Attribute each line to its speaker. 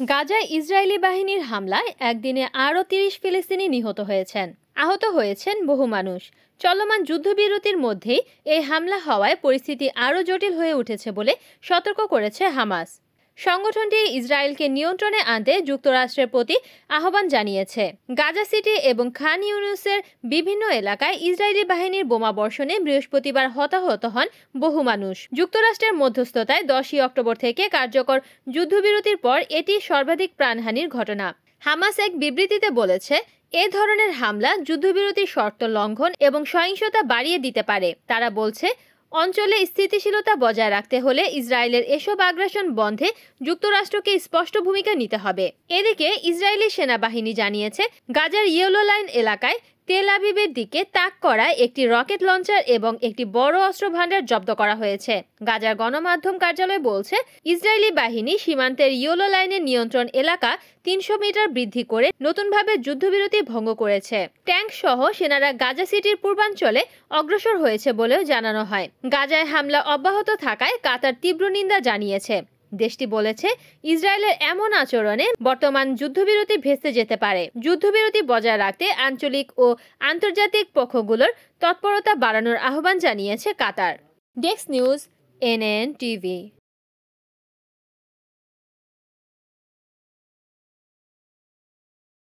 Speaker 1: গাজায় ইসরায়েলি বাহিনীর হামলায় একদিনে আরও ৩০ ফিলিস্তিনি নিহত হয়েছেন। আহত হয়েছেন বহু মানুষ। চলমান যুদ্ধবিরতির মধ্যেই এই হামলা হওয়ায় পরিস্থিতি আরও জটিল হয়ে উঠেছে বলে সতর্ক করেছে হামাস। সংগঠনটি ইসরায়েলকে নিয়ন্ত্রণে আনতে যুক্তরাষ্ট্রের প্রতি আহ্বান জানিয়েছে। গাজা সিটি এবং খান ইউনুসের বিভিন্ন এলাকায় ইসরায়েলি বাহিনীর বোমাবর্ষণে বৃহস্পতিবার হতাহত হন বহু মানুষ। যুক্তরাষ্ট্রের মধ্যস্থতায় 10ই অক্টোবর থেকে কার্যকর যুদ্ধবিরতির পর এটি সর্বাধিক প্রাণহানির ঘটনা। হামাস এক বিবৃতিতে বলেছে, এ ধরনের হামলা যুদ্ধবিরতির শর্ত লঙ্ঘন এবং সহিংসতা বাড়িয়ে দিতে পারে। তারা বলছে, অঞ্চলে স্থিতিশীলতা বজায় রাখতে হলে ইসরায়েলের এসব আগ্রাসন বন্ধে যুক্তরাষ্ট্রকে স্পষ্ট ভূমিকা নিতে হবে। এদিকে ইসরায়েলি সেনাবাহিনী জানিয়েছে, গাজার ইয়েলো লাইন এলাকায় তেল আবিবের দিকে তাক করা একটি রকেট লঞ্চার এবং একটি বড় অস্ত্র ভান্ডার জব্দ করা হয়েছে। গাজার গণমাধ্যম কার্যালয় বলছে, ইসরায়েলি বাহিনী সীমান্তের ইয়েলো লাইনের নিয়ন্ত্রণ এলাকা ৩০০ মিটার বৃদ্ধি করে নতুনভাবে যুদ্ধবিরতি ভঙ্গ করেছে। ট্যাঙ্ক সহ সেনারা গাজা সিটির পূর্বাঞ্চলে অগ্রসর হয়েছে বলেও জানানো হয়। গাজায় হামলা অব্যাহত থাকায় কাতার তীব্র নিন্দা জানিয়েছে। দেশটি বলেছে, ইসরায়েলের এমন আচরণে বর্তমান যুদ্ধবিরতি ভেস্তে যেতে পারে। যুদ্ধবিরতি বজায় রাখতে আঞ্চলিক ও আন্তর্জাতিক পক্ষগুলোর তৎপরতা বাড়ানোর আহ্বান জানিয়েছে Qatar. Desk news, NN TV.